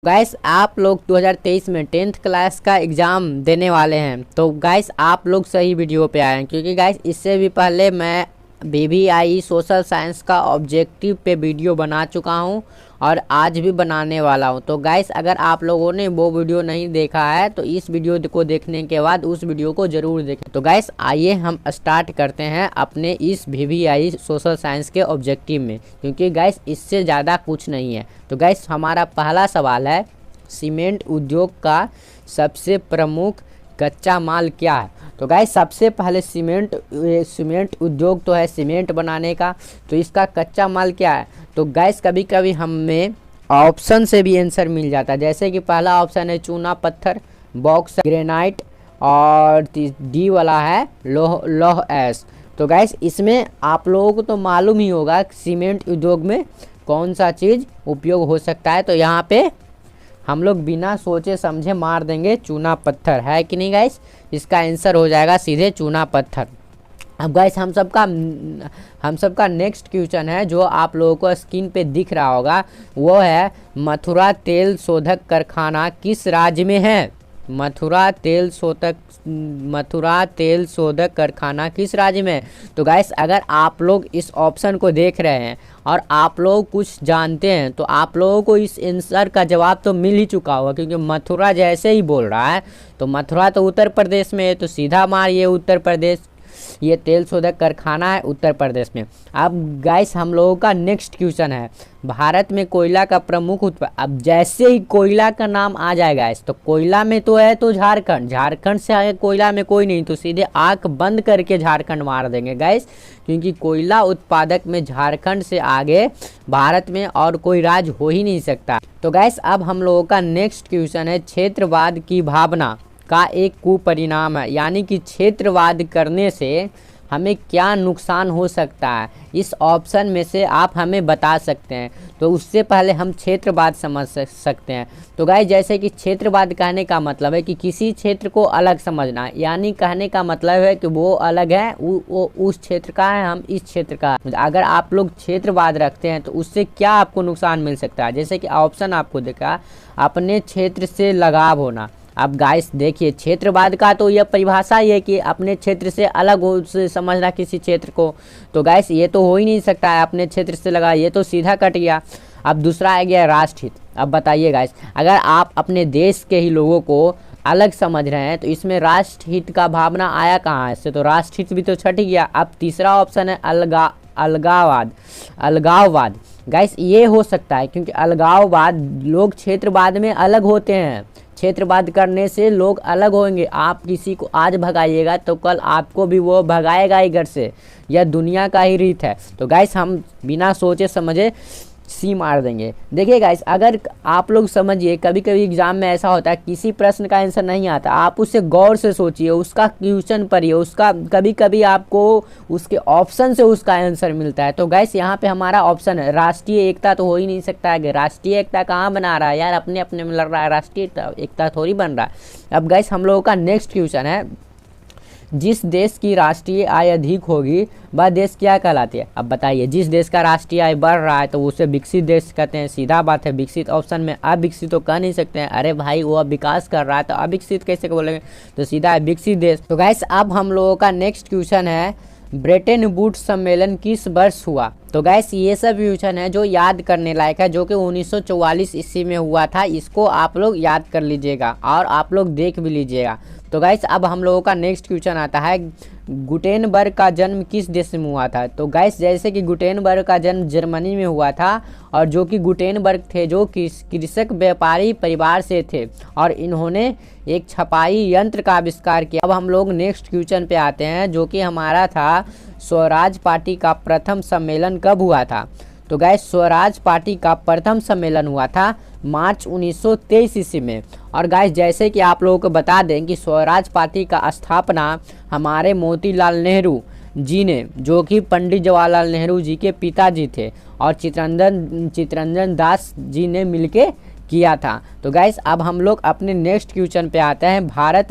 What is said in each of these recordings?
Guys आप लोग 2023 में 10th क्लास का एग्ज़ाम देने वाले हैं। तो गाइस आप लोग सही वीडियो पे आए हैं, क्योंकि गाइस इससे भी पहले मैं बीबीआई सोशल साइंस का ऑब्जेक्टिव पे वीडियो बना चुका हूं और आज भी बनाने वाला हूं। तो गाइस अगर आप लोगों ने वो वीडियो नहीं देखा है तो इस वीडियो को देखने के बाद उस वीडियो को ज़रूर देखें। तो गाइस आइए हम स्टार्ट करते हैं अपने इस बीबीआई सोशल साइंस के ऑब्जेक्टिव में, क्योंकि गाइस इससे ज़्यादा कुछ नहीं है। तो गाइस हमारा पहला सवाल है, सीमेंट उद्योग का सबसे प्रमुख कच्चा माल क्या है। तो गाइस सबसे पहले सीमेंट उद्योग तो है सीमेंट बनाने का, तो इसका कच्चा माल क्या है। तो गाइस कभी कभी हमें ऑप्शन से भी आंसर मिल जाता है, जैसे कि पहला ऑप्शन है चूना पत्थर, बॉक्स, ग्रेनाइट और डी वाला है लौह ऐश। तो गाइस इसमें आप लोगों को तो मालूम ही होगा सीमेंट उद्योग में कौन सा चीज़ उपयोग हो सकता है। तो यहाँ पे हम लोग बिना सोचे समझे मार देंगे चूना पत्थर, है कि नहीं गाइस। इसका आंसर हो जाएगा सीधे चूना पत्थर। अब गाइस हम सबका नेक्स्ट क्वेश्चन है जो आप लोगों को स्क्रीन पे दिख रहा होगा, वो है मथुरा तेल शोधक कारखाना किस राज्य में है। मथुरा तेल शोधक कारखाना किस राज्य में है। तो गाइस अगर आप लोग इस ऑप्शन को देख रहे हैं और आप लोग कुछ जानते हैं तो आप लोगों को इस आंसर का जवाब तो मिल ही चुका होगा, क्योंकि मथुरा जैसे ही बोल रहा है तो मथुरा तो उत्तर प्रदेश में है, तो सीधा मारिए उत्तर प्रदेश। ये तेल शोधक कारखाना है उत्तर प्रदेश में। अब गाइस हम लोगों का नेक्स्ट क्वेश्चन है, भारत में कोयला का प्रमुख उत्पादन। अब जैसे ही कोयला का नाम आ जाएगा गाइस, तो कोयला में तो है तो झारखंड से आगे कोयला में कोई नहीं, तो सीधे आंख बंद करके झारखंड मार देंगे गाइस, क्योंकि कोयला उत्पादक में झारखंड से आगे भारत में और कोई राज्य हो ही नहीं सकता। तो गाइस अब हम लोगों का नेक्स्ट क्वेश्चन है, क्षेत्रवाद की भावना का एक कुपरिणाम है, यानी कि क्षेत्रवाद करने से हमें क्या नुकसान हो सकता है। इस ऑप्शन में से आप हमें बता सकते हैं। तो उससे पहले हम क्षेत्रवाद समझ सकते हैं। तो गाइस जैसे कि क्षेत्रवाद कहने का मतलब है कि किसी क्षेत्र को अलग समझना, यानी कहने का मतलब है कि वो अलग है, वो उस क्षेत्र का है, हम इस क्षेत्र का है। अगर आप लोग क्षेत्रवाद रखते हैं तो उससे क्या आपको नुकसान मिल सकता है, जैसे कि ऑप्शन आपको देखा, अपने क्षेत्र से लगाव होना। अब गाइस देखिए क्षेत्रवाद का तो यह परिभाषा ये कि अपने क्षेत्र से अलग हो से समझना किसी क्षेत्र को। तो गाइस ये तो हो ही नहीं सकता है अपने क्षेत्र से लगा, ये तो सीधा कट गया। अब दूसरा आ गया राष्ट्रहित। अब बताइए गाइस अगर आप अपने देश के ही लोगों को अलग समझ रहे हैं तो इसमें राष्ट्रहित का भावना आया कहाँ से, तो राष्ट्रहित भी तो छट गया। अब तीसरा ऑप्शन है अलगाववाद। गाइस ये हो सकता है क्योंकि अलगाववाद लोग क्षेत्रवाद में अलग होते हैं, क्षेत्रवाद करने से लोग अलग होंगे। आप किसी को आज भगाइएगा तो कल आपको भी वो भगाएगा ही घर से, यह दुनिया का ही रीत है। तो गाइस हम बिना सोचे समझे सी मार देंगे। देखिए गाइस अगर आप लोग समझिए, कभी कभी एग्जाम में ऐसा होता है किसी प्रश्न का आंसर नहीं आता, आप उससे गौर से सोचिए, उसका क्वेश्चन पढ़िए, उसका कभी कभी आपको उसके ऑप्शन से उसका आंसर मिलता है। तो गाइस यहाँ पे हमारा ऑप्शन है राष्ट्रीय एकता, तो हो ही नहीं सकता है। राष्ट्रीय एकता कहाँ बना रहा है यार, अपने अपने में लड़ रहा है, राष्ट्रीय एकता थोड़ी बन रहा है। अब गाइस हम लोगों का नेक्स्ट क्वेश्चन है, जिस देश की राष्ट्रीय आय अधिक होगी वह देश क्या कहलाती है। अब बताइए जिस देश का राष्ट्रीय आय बढ़ रहा है तो उसे विकसित देश कहते हैं, सीधा बात है। विकसित ऑप्शन में अविकसित तो कह नहीं सकते हैं, अरे भाई वो विकास कर रहा है तो अविकसित कैसे बोलेंगे, तो सीधा है विकसित देश। तो गाइस अब हम लोगों का नेक्स्ट क्वेश्चन है, ब्रेटन वुड्स सम्मेलन किस वर्ष हुआ। तो गैस ये सब क्वेश्चन है जो याद करने लायक है, जो कि 1944 ईस्वी में हुआ था। इसको आप लोग याद कर लीजिएगा और आप लोग देख भी लीजिएगा। तो गैस अब हम लोगों का नेक्स्ट क्वेश्चन आता है, गुटेनबर्ग का जन्म किस देश में हुआ था। तो गैस जैसे कि गुटेनबर्ग का जन्म जर्मनी में हुआ था, और जो कि गुटेनबर्ग थे जो कृषक व्यापारी परिवार से थे और इन्होंने एक छपाई यंत्र का आविष्कार किया। अब हम लोग नेक्स्ट क्वेश्चन पे आते हैं, जो कि हमारा था स्वराज पार्टी का प्रथम सम्मेलन कब हुआ था। तो गैस स्वराज पार्टी का प्रथम सम्मेलन हुआ था मार्च 1923 ईस्वी में। और गाइस जैसे कि आप लोगों को बता दें कि स्वराज पार्टी का स्थापना हमारे मोतीलाल नेहरू जी ने, जो कि पंडित जवाहरलाल नेहरू जी के पिताजी थे, और चित्तरंजन दास जी ने मिलके किया था। तो गाइस अब हम लोग अपने नेक्स्ट क्वेश्चन पे आते हैं। भारत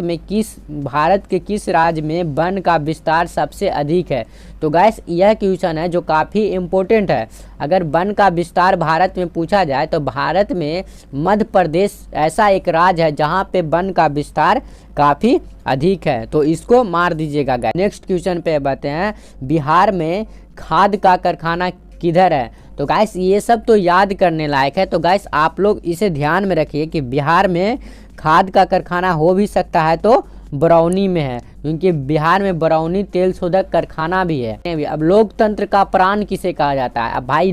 के किस राज्य में वन का विस्तार सबसे अधिक है? तो गाइस यह क्वेश्चन है जो काफ़ी इम्पोर्टेंट है। अगर वन का विस्तार भारत में पूछा जाए तो भारत में मध्य प्रदेश ऐसा एक राज्य है जहाँ पे वन का विस्तार काफ़ी अधिक है, तो इसको मार दीजिएगा गाइस। नेक्स्ट क्वेश्चन पे बताते हैं, बिहार में खाद का कारखाना किधर है? तो गाइस ये सब तो याद करने लायक है, तो गाइस आप लोग इसे ध्यान में रखिए कि बिहार में खाद का कारखाना हो भी सकता है तो बरौनी में है, क्योंकि बिहार में बरौनी तेल शोधक कारखाना भी है। अब लोकतंत्र का प्राण किसे कहा जाता है? अब भाई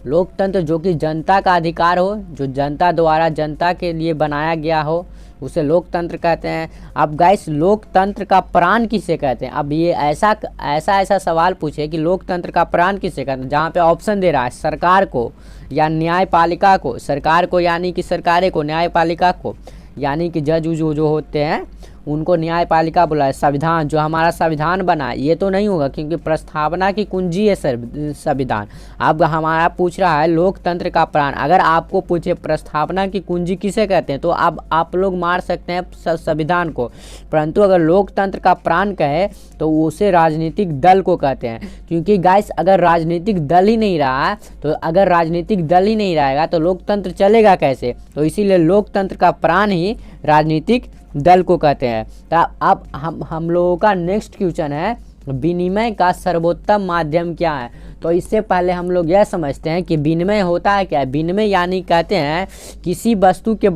लोकतंत्र जो कि जनता का अधिकार हो, जो जनता द्वारा जनता के लिए बनाया गया हो, उसे लोकतंत्र कहते हैं। अब गाइस लोकतंत्र का प्राण किसे कहते हैं? अब ये ऐसा सवाल पूछे कि लोकतंत्र का प्राण किसे कहते हैं, जहाँ पे ऑप्शन दे रहा है सरकार को या न्यायपालिका को। सरकार को यानी कि सरकारें को, न्यायपालिका को यानी कि जज जो होते हैं उनको न्यायपालिका बुलाए। संविधान, जो हमारा संविधान बना है, ये तो नहीं होगा क्योंकि प्रस्तावना की कुंजी है संविधान। अब हमारा पूछ रहा है लोकतंत्र का प्राण। अगर आपको पूछे प्रस्तावना की कुंजी किसे कहते हैं तो अब आप लोग मार सकते हैं संविधान को, परंतु अगर लोकतंत्र का प्राण कहे तो उसे राजनीतिक दल को कहते हैं। क्योंकि गाइस अगर राजनीतिक दल ही नहीं रहा तो अगर राजनीतिक दल ही नहीं रहेगा तो लोकतंत्र चलेगा कैसे? तो इसीलिए लोकतंत्र का प्राण ही राजनीतिक दल को कहते हैं। तो अब हम लोगों का नेक्स्ट क्वेश्चन है, विनिमय का सर्वोत्तम माध्यम क्या है? तो इससे पहले हम लोग यह समझते हैं कि विनिमय होता है क्या है। विनिमय यानी कहते हैं किसी वस्तु के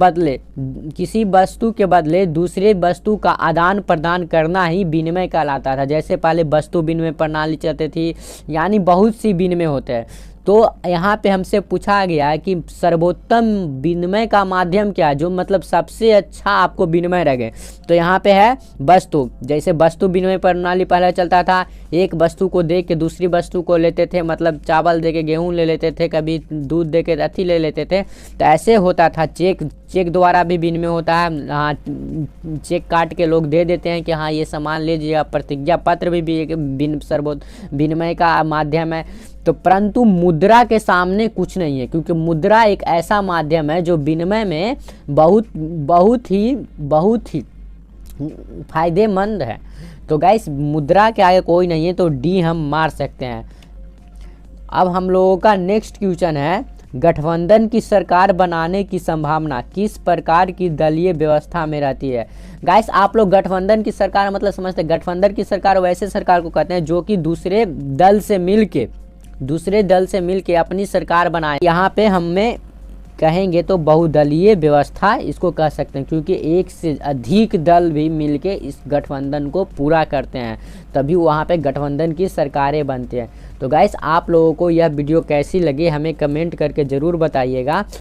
बदले दूसरे वस्तु का आदान प्रदान करना ही विनिमय कहलाता था। जैसे पहले वस्तु विनिमय प्रणाली चलती थी, यानी बहुत सी विनिमय होते हैं। तो यहाँ पे हमसे पूछा गया है कि सर्वोत्तम विनिमय का माध्यम क्या है, जो मतलब सबसे अच्छा आपको विनिमय लगे। तो यहाँ पे है वस्तु। जैसे वस्तु विनिमय प्रणाली पहले चलता था, एक वस्तु को दे के दूसरी वस्तु को लेते थे, मतलब चावल दे के गेहूँ ले लेते थे, कभी दूध दे के अथी ले लेते थे। तो ऐसे होता था। चेक द्वारा भी विनिमय होता है। हाँ, चेक काट के लोग दे देते हैं कि हाँ ये सामान ले लीजिएगा। प्रतिज्ञा पत्र भी एक विनिमय का माध्यम है। तो परंतु मुद्रा के सामने कुछ नहीं है, क्योंकि मुद्रा एक ऐसा माध्यम है जो विनिमय में बहुत ही फायदेमंद है। तो गाइस मुद्रा के आगे कोई नहीं है, तो डी हम मार सकते हैं। अब हम लोगों का नेक्स्ट क्वेश्चन है, गठबंधन की सरकार बनाने की संभावना किस प्रकार की दलीय व्यवस्था में रहती है? गाइस आप लोग गठबंधन की सरकार मतलब समझते हैं। गठबंधन की सरकार वैसे सरकार को कहते हैं जो कि दूसरे दल से मिल के अपनी सरकार बनाए। यहाँ पे हमें कहेंगे तो बहुदलीय व्यवस्था इसको कह सकते हैं, क्योंकि एक से अधिक दल भी मिलके इस गठबंधन को पूरा करते हैं, तभी वहाँ पे गठबंधन की सरकारें बनती हैं। तो गाइस आप लोगों को यह वीडियो कैसी लगी हमें कमेंट करके ज़रूर बताइएगा।